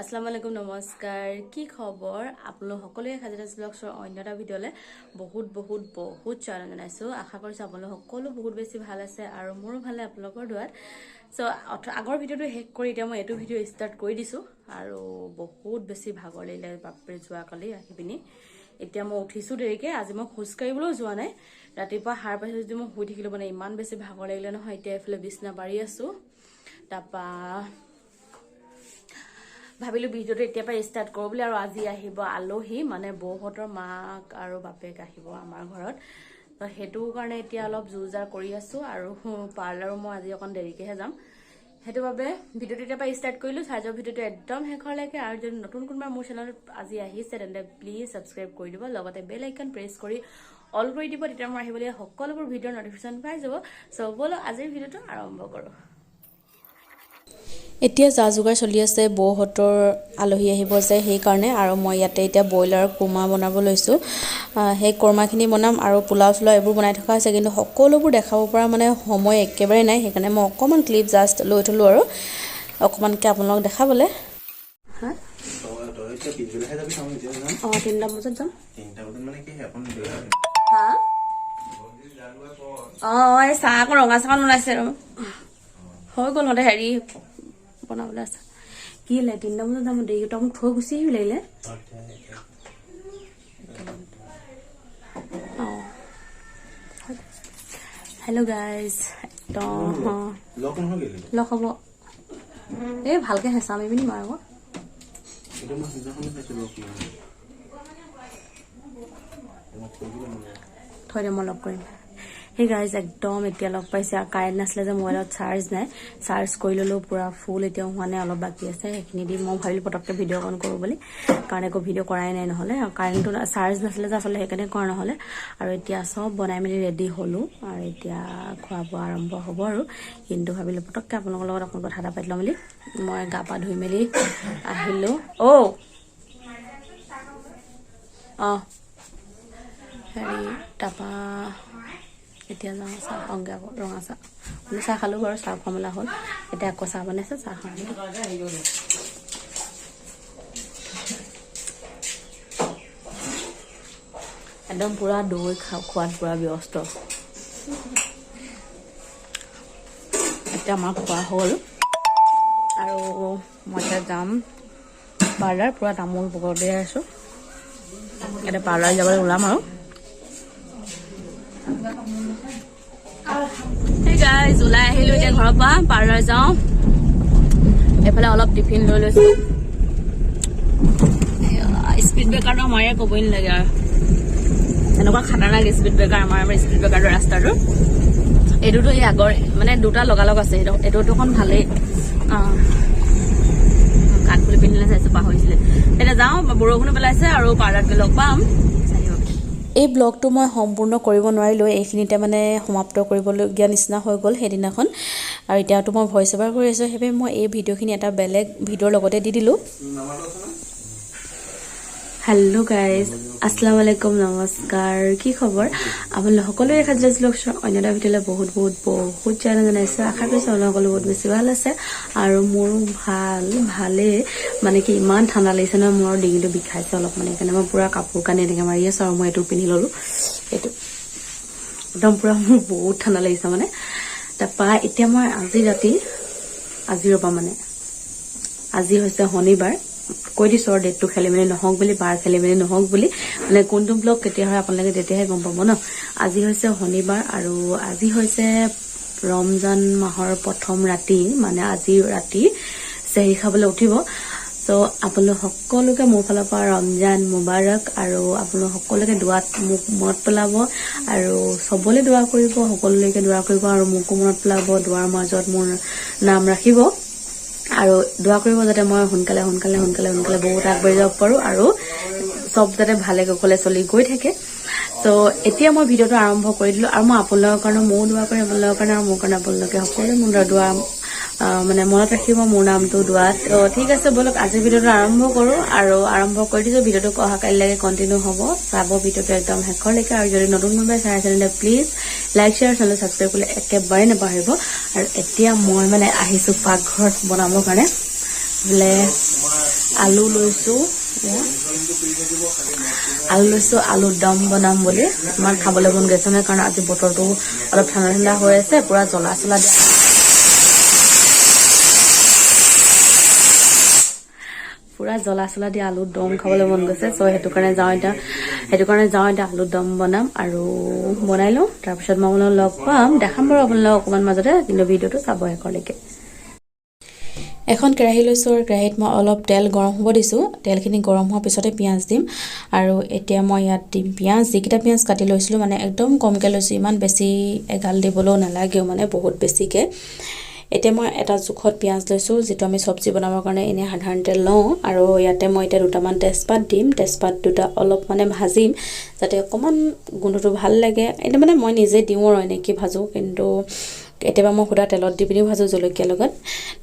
আসসালামু আলাইকুম নমস্কাৰ কি খবৰ আপোনালোক সকলোৱে খাজিৰাজ ব্লগছৰ অন্য এটা ভিডিঅ'লে বহুত স্বাগতম জনাইছো আশা কৰিছো আপোনালোক সকলো বহুত বেছি ভাল আছে আৰু মোৰো ভালে আপোনালোকৰ দুৱাত সো আগৰ ভিডিঅ'টো শেষ কৰি এতিয়া মই এইটো ভিডিঅ' ষ্টাৰ্ট কৰি দিছো আৰু বহুত বেছি ভাগৰ লাগিলে বাপৰে যোৱা কালি আহি পিনি এতিয়া মই উঠিছো দেৰিকে আজি মই খোজ কাঢ়িবলৈ যোৱা নাই ৰাতিপুৱা হাড় পাইছো যদি মই শুই থাকিলো মানে ইমান বেছি ভাগৰ লাগিলে নহয় এতিয়া এফালে বিছনা পাৰি আছো তাপা ভাবিলো ভিডিঅ'টো এতিয়া পৰা ষ্টাৰ্ট কৰো বুলি আৰু আজি আহিব আলহী মানে বৌহতৰ মাক আৰু বাপেক আহিব আমাৰ ঘৰত তো হেতু কাৰণে এতিয়া অলপ জুজাৰ কৰি আছো আৰু পাৰ্লাৰ মই আজি অকন দেৰিকেহে যাম হেতু বাবে ভিডিঅ'টো এতিয়া পৰা ষ্টাৰ্ট কৰিলো চাৰ্জৰ ভিডিঅ'টো একদম শেষলৈকে আৰু যদি নতুন কোনোবা মোৰ চেনেলত আজি আহিছে তেন্তে প্লিজ সাবস্ক্ৰাইব কৰি দিব লগতে বেল আইকন প্ৰেছ কৰি অল কৰি দিব তেতিয়া মই আহিবলৈ সকলোবোৰ ভিডিঅ'ৰ নটিফিকেশন পাই যাব সো বলো আজিৰ ভিডিঅ'টো আৰম্ভ কৰো এতিয়া যা যোগাৰ চলি আছে বৌহতৰ আলহী আহিব যে সেই কাৰণে আৰু মই ইয়াতে এতিয়া বইলাৰ কুমা বনাব লৈছো সেই কুমাখিনি বনাম আৰু পোলাও চলা এবোৰ বনাই থকা আছে কিন্তু সকলোবোৰ দেখাব পৰা মানে সময় একেবাৰে নাই সেইকাৰণে মই অকমান ক্লিপ জাস্ট লৈ থলো আৰু অকমানকে আপোনালোক দেখাবলে হা তো পিছবেলাহে যাবি সামনে যাম 3টা বজাত যাম 3টা বজাত মানে কি আপন হা এই চাহ ৰঙা চাহ বনাইছে হৈ গ'ল হতে হেৰি বনাবলৈ আছে কি লাগে 3টা বজাত যাম দেৰি তো মোক থৈ গুচি আহিব লাগিলে হেল্ল' গাইজ তো লগ হ'ব এই ভালকে হেঁচা মাৰিবি নি মাৰ আকৌ থৈ দে মই লগ কৰিম Hey guys, একদম এতিয়া লগ পাইছে কাৰেন্ট নাছিলে যে মোবাইলত চাৰ্জ নাই চাৰ্জ কৰি ললো পুৰা ফুল এতিয়া হোৱানে অলপ বাকি আছে সেইখিনি দি মই ভাবিলো পটককে ভিডিঅ' অন কৰো বুলি কাৰণ একো ভিডিঅ' কৰাই নাই নহলে কাৰেন্টটো চাৰ্জ নাছিলে যে আসলে সেইকাৰণে কৰা নহলে আৰু এতিয়া সব বনাই মেলি ৰেডি হলো আৰু এতিয়া খোৱা বোৱা আৰম্ভ হ'ব আৰু কিন্তু ভাবিলো পটককে আপোনালোকৰ লগত অকণ কথা এটা পাতিম বুলি মই গা পা ধুই মেলি আহিলো হেৰি টাপা এতিয়া যাওঁ চাহ খাওঁগে আকৌ ৰঙা চাহ মানে চাহ খালো বাৰু চাহ খোৱামেলা হ'ল এতিয়া আকৌ চাহ বনাইছে চাহ খাওঁ একদম পুৰা দৈ খোৱাত পুৰা ব্যস্ত এতিয়া আমাৰ খোৱা হ'ল আৰু মই এতিয়া যাম পাৰ্লাৰ পুৰা তামোল পকৰতে আছো এতিয়া পাৰ্লাৰ যাবলৈ ওলাম আৰু Hey guys, ওলাই আহিলো এতিয়া ঘৰৰ পৰা পাৰ্লাৰ যাওঁ এফালে অলপ টিফিন লৈ লৈছো স্পীড ব্ৰেকাৰটো আমাৰ ইয়াত ক'বই নালাগে আৰু এনেকুৱা খাটাৰনাক স্পীড ব্ৰেকাৰ আমাৰ স্পীড ব্ৰেকাৰটো ৰাস্তাটো এইটোতো এই আগৰ মানে দুটা লগালগ আছে এইটো দুখন ভালেই কাঠ খুলি পিন্ধিলে চাইছো পাহৰিছিলে এতিয়া যাওঁ বৰষুণো পেলাইছে আৰু পাৰ্লাৰত গৈ লগ পাম এই ব্লগটো মই সম্পূৰ্ণ কৰিব নোৱাৰিলো এইখিনিতে মানে সমাপ্ত কৰিবলগীয়া নিচিনা হৈ গ'ল সেইদিনাখন আৰু এতিয়াতো মই ভইচ ওভাৰ কৰি আছো হেবে মই এই ভিডিঅ'খিনি এটা বেলেগ ভিডিঅ'ৰ লগতে দি দিলো হেল্ল' গাইজ আসসালামু আলাইকুম নমস্কাৰ কি খবৰ আপোনালোক সকলোৱে খাজিৰাজ ব্লগছৰ অন্য এটা ভিডিঅ'লৈ বহুত স্বাগতম জনাইছো আশা কৰিছো আপোনালোক সকলো বহুত বেছি ভাল আছে আৰু মোৰো ভালে মানে কি ইমান ঠাণ্ডা লাগিছে ন মোৰ ডিঙিটো বিষাইছে অলপ মানে সেইকাৰণে মই পুৰা কাপোৰ কানি এনেকে মাৰি আছো আৰু মই এইটো পিন্ধি ললো এইটো একদম পুৰা মোৰ বহুত ঠাণ্ডা লাগিছে মানে তাৰপা এতিয়া মই আজিৰ পৰা মানে আজি হৈছে শনিবাৰ কৈ দিছো আৰু ডেটটো খেলি মেলি নহওক বুলি বাৰ খেলি মেলি নহওক বুলি মানে কোনটো ব্লগ কেতিয়া হয় আপোনালোকে তেতিয়াহে গম পাব ন আজি হৈছে শনিবাৰ আৰু আজি হৈছে ৰমজান মাহৰ প্ৰথম ৰাতি মানে আজি ৰাতি সেহৰি খাবলৈ উঠিব সো আপোনালোক সকলোকে মোৰ ফালৰ পৰা ৰমজান মুবাৰক আৰু আপোনালোক সকলোকে দুৱাত মোক মনত পেলাব আৰু সবলে দোৱা কৰিব সকলোলৈকে দোৱা কৰিব আৰু মোকো মনত পেলাব দুৱাৰ মাজত মোৰ নাম ৰাখিব আৰু দোৱা কৰিব যাতে মই সোনকালে বহুত আগবাঢ়ি যাব পাৰো আৰু সব যাতে ভালে কুশলে চলি গৈ থাকে সো এতিয়া মই ভিডিঅ'টো আৰম্ভ কৰি দিলো আৰু মই আপোনালোকৰ কাৰণে ময়ো দোৱা কৰিম আপোনালোকৰ কাৰণে আৰু মোৰ কাৰণে আপোনালোকে সকলোৱে মোৰ দোৱা মানে মনত ৰাখিব মোৰ নামটো দোৱাত তো ঠিক আছে বলক আজি ভিডিঅ'টো আৰম্ভ কৰো আৰু আৰম্ভ কৰি দিছো ভিডিঅ'টো অহা কাইলৈকে কন্টিনিউ হ'ব চাব ভিডিঅ'টো একদম শেষলৈকে আৰু যদি নতুন কোনোবাই চাই আছে please like share channel subscribe কৰি একেবাৰে নাপাহৰিব আৰু এতিয়া মই মানে আহিছো পাকঘৰত বনাবৰ কাৰণে বোলে আলু লৈছো আলুৰ দম বনাম বুলি ইমান খাবলৈ মন গৈছে নহয় কাৰণ আজি বতৰটো অলপ ঠাণ্ডা ঠাণ্ডা হৈ আছে পুৰা জ্বলা চলা দিয়া পুৰা জ্বলা চলা দিয়া আলুৰ দম খাবলৈ মন গৈছে চ' সেইটো কাৰণে যাওঁ এতিয়া আলুৰ দম বনাম আৰু বনাই লওঁ তাৰপিছত মই আপোনালোকক লগ পাম দেখাম বাৰু আপোনালোকক অকণমান মাজতে কিন্তু ভিডিঅ'টো চাব শেষলৈকে এখন কেৰাহী লৈছো আৰু কেৰাহীত মই অলপ তেল গৰম হ'ব দিছো তেলখিনি গৰম হোৱাৰ পিছতে পিয়াজ দিম আৰু এতিয়া মই ইয়াত দিম পিয়াজ যিকিটা পিয়াজ কাটি লৈছিলো মানে একদম কমকে লৈছো ইমান বেছি এগাল দিবলৈও নালাগেও মানে বহুত বেছিকে এতিয়া মই এটা জুখত পিয়াজ লৈছো যেটো আমি সবজি বনাবৰ কাৰণে এনে সাধাৰণতে লওঁ আৰু ইয়াতে মই এটা দুটামান তেজপাত দিম তেজপাত দুটা অলপ মানে ভাজিম যাতে অকমান গুণটো ভাল লাগে এটা মানে মই নিজে দিও আৰু এনেকি ভাজো কিন্তু এতেবা মই খুদা তেলত দি পিনি ভাজো জলকীয়া লগত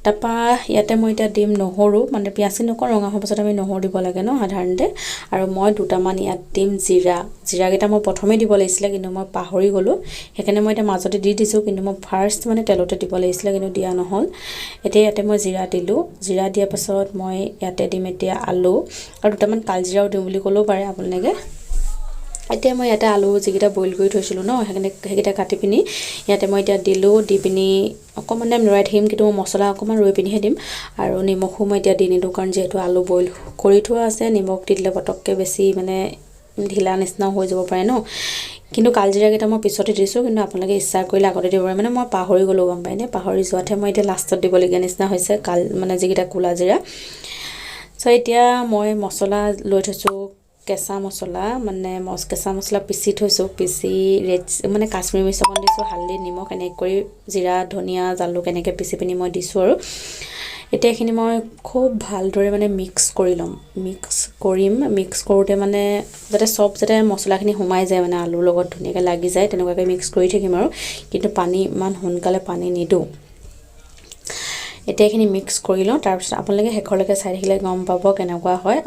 তাপা ইয়াতে মই এটা দিম নহৰু মানে পিয়াজি নকৰ ৰঙা হোৱাৰ পাছত আমি নহৰু দিব লাগে ন সাধাৰণতে আৰু মই দুটামান ইয়াত দিম জিৰা কেটা মই প্ৰথমে দিব লাগিছিল কিন্তু মই পাহৰি গলো হেকানে মই এটা মাজতে দি দিছো কিন্তু মই ফাৰ্স্ট মানে তেলতে দিব লাগিছিল কিন্তু দিয়া নহল এতিয়া ইয়াতে মই জিৰা দিলো জিৰা দিয়াৰ পাছত মই ইয়াতে দিম এতিয়া আলু আৰু দুটামান কালজিৰাও দিম বুলি কলো পাৰে আপোনালোকে এতিয়া মই এটা আলু যিকিটা বইল কৰি থৈছিলো ন হেকিটা কাটি পিনি ইয়াতে মই এটা দিলো দি পিনি অকমান টাইম লৰাই থাকিম কিন্তু মছলা অকমান ৰৈ পিনিহে দিম আৰু নিমখো মই এতিয়া দি নিদো কাৰণ যেহেতু আলু বইল কৰি থোৱা আছে নিমখ দিলে পটককে বেছি মানে ঢিলা নিচিনা হৈ যাব পাৰে ন কিন্তু কালজিৰা কেটা মই পিছতে দিছো কিন্তু আপোনালোকে ইচ্ছা কৰিলে আগতে দিব পাৰে মানে মই পাহৰি গলো গম পাইনে পাহৰি যোৱাতে মই এতিয়া লাষ্টত দিব লগা নিচিনা হৈছে মানে যিকিটা কুলা জিৰা সো এতিয়া মই মছলা লৈ থৈছো কেঁচা মছলা মানে কেঁচা মছলা পিছি থৈছো পিছি মানে কাশ্মীৰী মিৰ্চ অকণ দিছো হালধি নিমখ এনেকৈ কৰি জিৰা ধনিয়া জালুক এনেকৈ পিছি পিনি মই দিছো আৰু এতিয়া এখিনি মই খুব ভালদৰে মানে মিক্স কৰোতে মানে যাতে মছলাখিনি সোমাই যায় মানে আলুৰ লগত ধুনীয়াকৈ লাগি যায় তেনেকুৱাকৈ মিক্স কৰি থাকিম আৰু কিন্তু পানী ইমান সোনকালে পানী নিদো এতিয়া এখিনি মিক্স কৰি লওঁ তাৰপিছত আপোনালোকে শেষলৈকে চাই থাকিলে গম পাব কেনেকুৱা হয়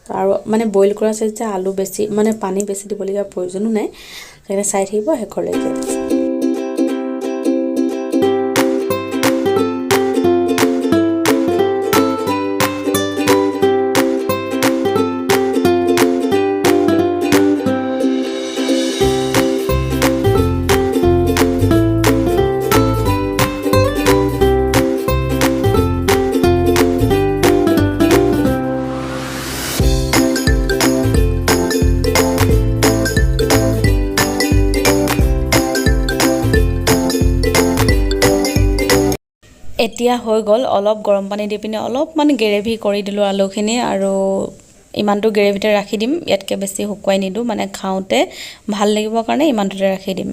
আৰু মানে বইল কৰা আছে যে আলু বেছি মানে পানী বেছি দিবলগীয়া প্ৰয়োজনো নাই সেইকাৰণে চাই থাকিব শেষলৈকে এতিয়া হৈ গল অলপ গৰম পানী দি পিনে অলপ মানে গ্ৰেভি কৰি দিলো আলুখিনি আৰু ইমানটো গ্ৰেভিতে ৰাখি দিম ইয়াতকে বেছি হুকুৱাই নিদো মানে খাওতে ভাল লাগিব কাৰণে ইমানটোতে ৰাখি দিম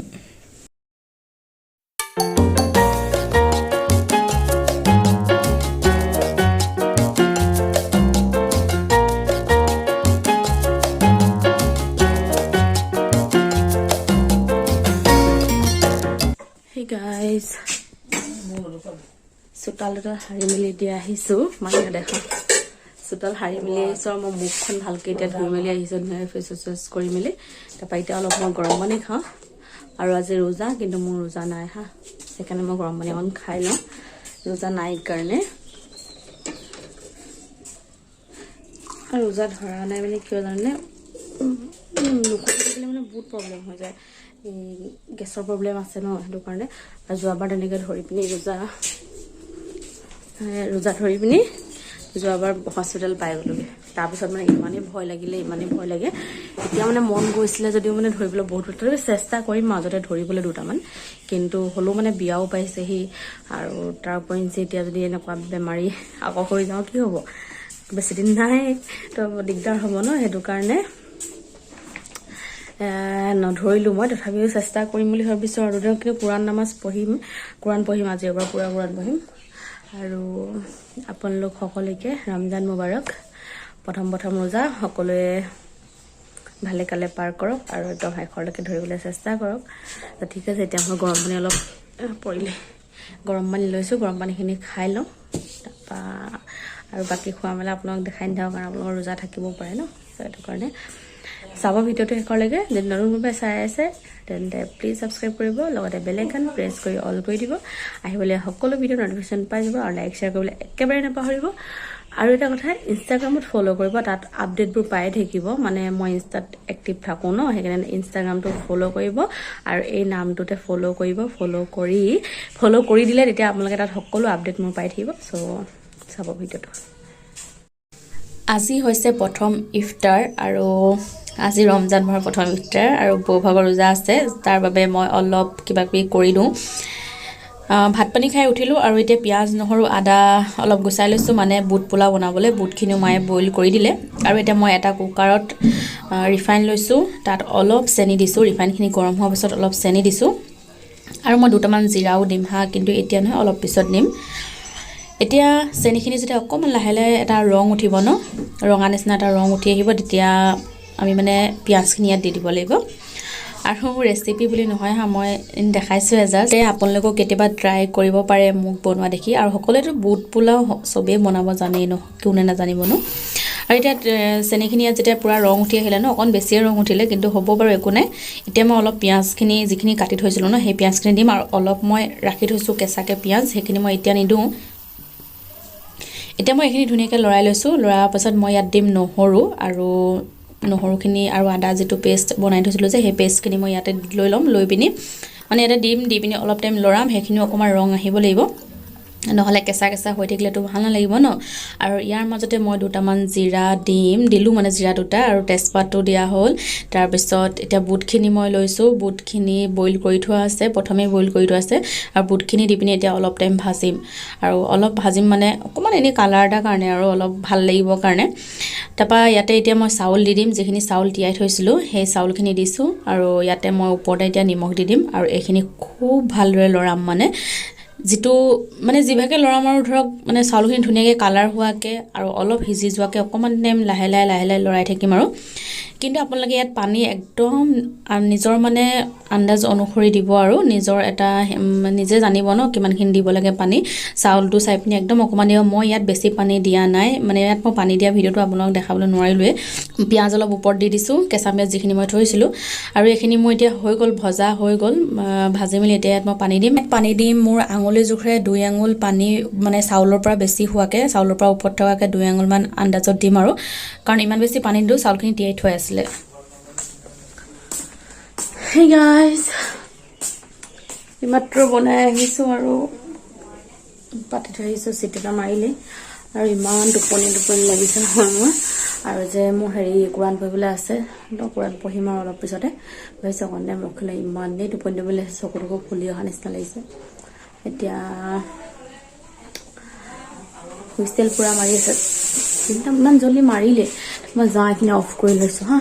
Hey guys চোতালটা হাৰি মেলি দি আহিছো মানে দেখা চোতাল হাৰি মেলি আহিছো মই মুখখন ভালকৈ এতিয়া ধুই মেলি আহিছো ফেচ ওয়াশ কৰি মেলি তাৰপা এতিয়া অলপ মই গৰম পানী খাওঁ আৰু আজি ৰোজা কিন্তু মোৰ ৰোজা নাই হা সেইকাৰণে মই গৰম পানী অকণ খাই লওঁ ৰোজা নাই কাৰণে আৰু ৰোজা ধৰা নাই মানে কিয় জানে নুখুলিলে মানে বহুত প্ৰব্লেম হৈ যায় গেছৰ প্ৰব্লেম আছে ন সেইটো কাৰণে আৰু যোৱাবাৰ তেনেকৈ ধৰি পিনি ৰোজা ধৰি পিনি যোৱাবাৰ হস্পিটেল পাই গ'লোগে তাৰপিছত মানে ইমানেই ভয় লাগে এতিয়া মানে মন গৈছিলে যদিও মানে ধৰিবলৈ বহুত চেষ্টা কৰিম মাজতে ধৰিবলৈ দুটামান কিন্তু হ'লেও মানে বিয়াও পাইছেহি আৰু তাৰ উপৰিঞ্চি এতিয়া যদি এনেকুৱা বেমাৰী আকৌ হৈ যাওঁ কি হ'ব বেছি দিন নাই তো দিগদাৰ হ'ব ন সেইটো কাৰণে নধৰিলো মই তথাপিও চেষ্টা কৰিম বুলি ভাবিছো আৰু কিন্তু কুৰান নামাজ পঢ়িম আজিৰ পৰা পুৰা কুৰান পঢ়িম আৰু আপোনালোক সকলোকে ৰমজান মুবাৰক প্ৰথম ৰোজা সকলোৱে ভালে কালে পাৰ কৰক আৰু একদম শেষলৈকে ধৰিবলৈ চেষ্টা কৰক তো ঠিক আছে এতিয়া মই গৰম পানী অলপ পৰিলে গৰম পানী লৈছো গৰম পানীখিনি খাই লওঁ তাৰপা আৰু বাকি খোৱা মেলা আপোনাক দেখাই নিদিওঁ কাৰণ আপোনালোকৰ ৰোজা থাকিব পাৰে ন সেইটো কাৰণে চাব ভিডিঅ'টো শেষলৈকে যদি নতুনভাৱে চাই আছে তেন্তে প্লিজ সাবস্ক্ৰাইব কৰিব লগতে বেল আইকন প্ৰেছ কৰি অল কৰি দিব আহিবলৈ সকলো ভিডিঅ' নটিফিকেশ্যন পাই যাব আৰু লাইক শ্বেয়াৰ কৰিবলৈ একেবাৰে নাপাহৰিব আৰু এটা কথা ইনষ্টাগ্ৰামত ফ'ল' কৰিব তাত আপডেটবোৰ পায়ে থাকিব মানে মই ইনষ্টাত এক্টিভ থাকোঁ ন সেইকাৰণে ইনষ্টাগ্ৰামটো ফ'ল' কৰিব আৰু এই নামটোতে ফ'ল' কৰিব ফ'ল' কৰি দিলে তেতিয়া আপোনালোকে তাত সকলো আপডেট মোৰ পাই থাকিব চ' চাব ভিডিঅ'টো আজি হৈছে প্ৰথম ইফতাৰ আৰু আজি ৰমজান মাহৰ প্ৰথম ইফতাৰ আৰু বৌভাগৰ ৰোজা আছে তাৰ বাবে মই অলপ কিবা কিবি কৰি দিওঁ ভাত পানী খাই উঠিলোঁ আৰু এতিয়া পিঁয়াজ নহৰু আদা অলপ গুচাই লৈছোঁ মানে বুট পোলাও বনাবলৈ বুটখিনিও মায়ে বইল কৰি দিলে আৰু এতিয়া মই এটা কুকাৰত ৰিফাইন লৈছোঁ তাত অলপ চেনি দিছোঁ ৰিফাইনখিনি গৰম হোৱাৰ পিছত অলপ চেনি দিছোঁ আৰু মই দুটামান জিৰাও দিম হা কিন্তু এতিয়া নহয় অলপ পিছত দিম এতিয়া চেনিখিনি যেতিয়া অকণমান লাহে লাহে এটা ৰং উঠিব ন ৰঙা নিচিনা এটা ৰং উঠি আহিব তেতিয়া আমি মানে পিঁয়াজখিনি ইয়াত দি দিব লাগিব আৰু ৰেচিপি বুলি নহয় হা মই দেখাইছোঁ এজাষ্ট আপোনালোকেও কেতিয়াবা ট্ৰাই কৰিব পাৰে মোক বনোৱা দেখি আৰু সকলোৱেতো বুট পোলাও চবেই বনাব জানেই ন কোনে নাজানিব ন আৰু এতিয়া চেনিখিনি ইয়াত যেতিয়া পূৰা ৰং উঠি আহিলে ন অকণ বেছিয়ে ৰং উঠিলে কিন্তু হ'ব বাৰু একো নাই এতিয়া মই অলপ পিঁয়াজখিনি যিখিনি কাটি থৈছিলোঁ ন সেই পিঁয়াজখিনি দিম আৰু অলপ মই ৰাখি থৈছোঁ কেঁচাকৈ পিঁয়াজ সেইখিনি মই এতিয়া নিদিওঁ এতিয়া মই এইখিনি ধুনীয়াকৈ লৰাই লৈছোঁ লৰাৰ পাছত মই ইয়াত দিম নহৰু আৰু নহৰুখিনি আৰু আদা যিটো পেষ্ট বনাই থৈছিলোঁ যে সেই পেষ্টখিনি মই ইয়াতে লৈ ল'ম লৈ পিনি মানে ইয়াতে দি পিনি অলপ টাইম লৰাম সেইখিনি অকণমান ৰং আহিব লাগিব নহ'লে কেঁচা কেঁচা হৈ থাকিলেতো ভাল নালাগিব ন আৰু ইয়াৰ মাজতে মই দুটামান জিৰা দিলোঁ মানে জিৰা দুটা আৰু তেজপাতটো দিয়া হ'ল তাৰপিছত এতিয়া বুটখিনি মই লৈছোঁ বুটখিনি বইল কৰি থোৱা আছে প্ৰথমে বইল কৰি থোৱা আছে আৰু বুটখিনি দি পিনি এতিয়া অলপ টাইম ভাজিম আৰু অলপ ভাজিম মানে অকণমান এনেই কালাৰ এটাৰ কাৰণে আৰু অলপ ভাল লাগিবৰ কাৰণে তাৰপৰা ইয়াতে এতিয়া মই চাউল দি দিম যিখিনি চাউল তিয়াই থৈছিলোঁ সেই চাউলখিনি দিছোঁ আৰু ইয়াতে মই ওপৰতে এতিয়া নিমখ দি দিম আৰু এইখিনি খুব ভালদৰে লৰাম মানে যিটো মানে জিভাকে লৰাম আৰু ধৰক মানে চাউলখিনি ধুনীয়াকৈ কালাৰ হোৱাকৈ আৰু অলপ সিজি যোৱাকৈ অকণমান টাইম লাহে লাহে লৰাই থাকিম আৰু কিন্তু আপোনালোকে ইয়াত পানী একদম নিজৰ মানে আন্দাজ অনুসৰি দিব আৰু নিজৰ এটা নিজে জানিব ন কিমানখিনি দিব লাগে পানী চাউলটো চাই পিনি একদম অকণমান দিব মই ইয়াত বেছি পানী দিয়া নাই মানে ইয়াত মই পানী দিয়া ভিডিঅ'টো আপোনালোকক দেখাবলৈ নোৱাৰিলোৱে পিঁয়াজ অলপ ওপৰত দি দিছোঁ কেঁচা পিঁয়াজ যিখিনি মই থৈছিলোঁ আৰু এইখিনি মোৰ এতিয়া হৈ গ'ল ভজা হৈ গ'ল ভাজি মেলি এতিয়া ইয়াত মই পানী দিম মোৰ আঙুলি জোখৰে 2 আঙুল পানী মানে চাউলৰ পৰা বেছি হোৱাকৈ চাউলৰ পৰা ওপৰত থকাকৈ 2 আঙুলমান আন্দাজত দিম আৰু কাৰণ ইমান বেছি পানী দিওঁ চাউলখিনি তিয়াই থৈ আছিলে Hey guys ইমাত্ৰ বনাই আহিছোঁ আৰু পাতি থৈ আহিছোঁ চিটিটা মাৰিলে আৰু ইমান টোপনি লাগিছে নহয় মোৰ আৰু যে মোৰ কোৰাণ পঢ়িবলৈ আছে কোৰাণ পঢ়িম আৰু অলপ পিছতে ভাবিছোঁ অকণ টাইম ৰখিলে ইমানেই টোপনি লাগিছে চকুটো ফুলি অহা নিচিনা লাগিছে এতিয়া হুইষ্টেল পূৰা মাৰি আছে কিন্তু ইমান জলদি মাৰিলে মই যাওঁ এইখিনি অফ কৰি লৈছোঁ হা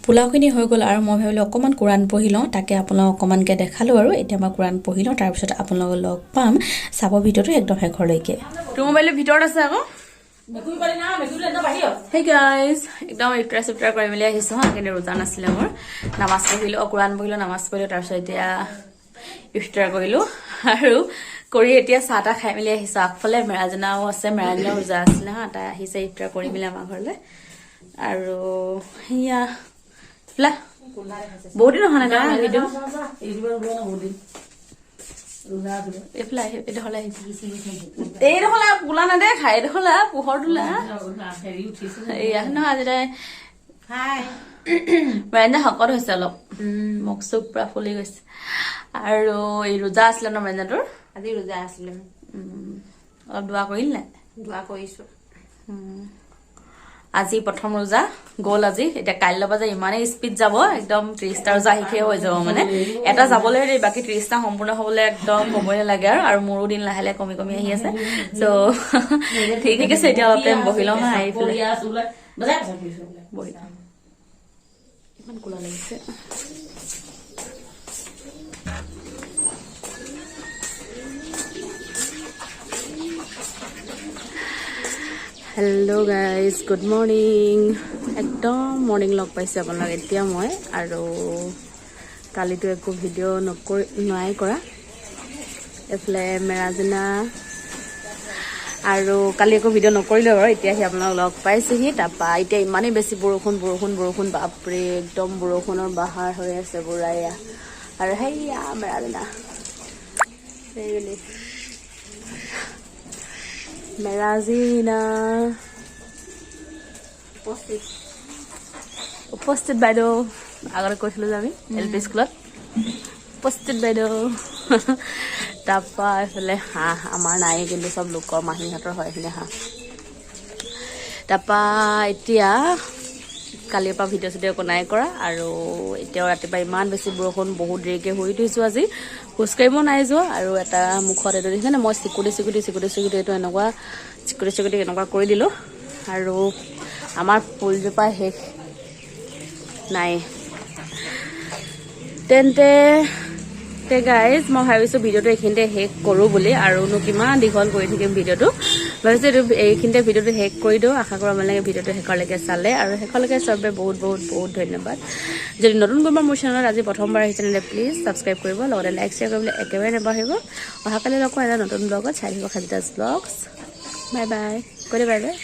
পোলাওখিনি হৈ গ'ল আৰু মই ভাবিলোঁ অকণমান কোৰাণ পঢ়ি লওঁ তাকে আপোনালোকক অকণমানকৈ দেখালোঁ আৰু এতিয়া মই কোৰাণ পঢ়ি লওঁ তাৰপিছত আপোনালোকক লগ পাম চাব ভিডিঅ'টো একদম শেষলৈকে তোৰ মোবাইলৰ ভিতৰত আছে আকৌ Hey guys একদম ইফতাৰ কৰি মেলি আহিছোঁ হা কিন্তু ৰোজা নাছিলে মোৰ নামাজ পঢ়িলোঁ কোৰাণ পঢ়িলোঁ নামাজ পঢ়িলোঁ তাৰপিছত এতিয়া ইফতাৰ কৰিলোঁ আৰু কৰি এতিয়া চাহ তাহ খাই মেলি আহিছোঁ আগফালে মেৰাজনাও আছে মেৰাজনাও ৰোজা আছিলে হা তাই আহিছে ইফতাৰ কৰি মেলি আমাৰ ঘৰলৈ আৰু সেয়া বহুত দিন অহা নাই ভিডিঅ' এইডোখৰ পোলা নেদেখা এইডোখৰ পোহৰ তোলা এয়া নহয় আজি তাই মেৰেঞ্জা শকত হৈছে অলপ মুখ চুখ পুৰা ফুলি গৈছে আৰু এই ৰোজা আছিলে ন মেৰেঞ্জাটোৰ আজি ৰোজা আছিলে অলপ দোৱা কৰিল নাই দোৱা কৰিছোঁ আজি প্ৰথম ৰোজা গ'ল আজি এতিয়া কাইলৈ পৰা যে ইমানেই স্পীড যাব একদম 30টা ৰোজা শেষে হৈ যাব মানে এটা যাবলৈ দেই বাকী 30টা সম্পূৰ্ণ হ'বলৈ একদম সময় লাগে আৰু মোৰো দিন লাহে লাহে কমি কমি আহি আছে চ' ঠিক আছে এতিয়া অলপ টাইম বহি লওঁ হা আহি পেলাই বহি লওঁ ইমান কোলা লাগিছে হেল্ল' গাইজ গুড মৰ্ণিং একদম মৰ্ণিং লগ পাইছোঁ আপোনালোক এতিয়া মই আৰু কালিতো একো ভিডিঅ' নাই কৰা এইফালে মেৰাজনা আৰু কালি একো ভিডিঅ' নকৰিলোঁ বাৰু এতিয়া আহি আপোনালোক লগ পাইছোঁহি তাৰপৰা এতিয়া ইমানেই বেছি বৰষুণ বাপৰে একদম বৰষুণৰ বাহাৰ হৈ আছে বুঢ়াইয়া আৰু সেয়া মেৰাজনা মেৰা জিনা উপস্থিত বাইদেউ আগতে কৈছিলোঁ যে আমি LP স্কুলত উপস্থিত বাইদেউ তাৰপৰা এইফালে হাঁহ আমাৰ নাই কিন্তু চব লোকৰ মাহীহঁতৰ হয় এইখিনি হাঁহ তাৰপৰা এতিয়া কালিৰ পৰা ভিডিঅ' চিডিঅ' একো নাই কৰা আৰু এতিয়াও ৰাতিপুৱা ইমান বেছি বৰষুণ বহুত দেৰিকৈ শুই উঠিছোঁ আজি খোজকাঢ়িব নাই যোৱা আৰু এটা মুখত এইটো দেখিছেনে মই চিকুটি এইটো এনেকুৱা চিকুটি এনেকুৱা কৰি দিলোঁ আৰু আমাৰ ফুলজোপা শেষ নাই তেন্তে গাইজ মই ভাবিছোঁ ভিডিঅ'টো এইখিনিতে শেষ কৰোঁ বুলি আৰুনো কিমান দীঘল কৰি থাকিম ভিডিঅ'টো ভাবিছোঁ এইখিনিতে ভিডিঅ'টো শেষ কৰি দিওঁ আশা কৰোঁ আপোনালোকে ভিডিঅ'টো শেষলৈকে চালে আৰু শেষলৈকে চবে বহুত ধন্যবাদ যদি নতুন কোনোবা মোৰ চেনেলত আজি প্ৰথমবাৰ আহিছে তেন্তে প্লিজ ছাবস্ক্ৰাইব কৰিব লগতে লাইক শ্বেয়াৰ কৰিবলৈ একেবাৰে নাপাহৰিব অহাকালি লগ এটা নতুন ব্লগত চাই থাকিব খাজিতাছ ব্লগছ বাই বাই কৈ দে বাই বাই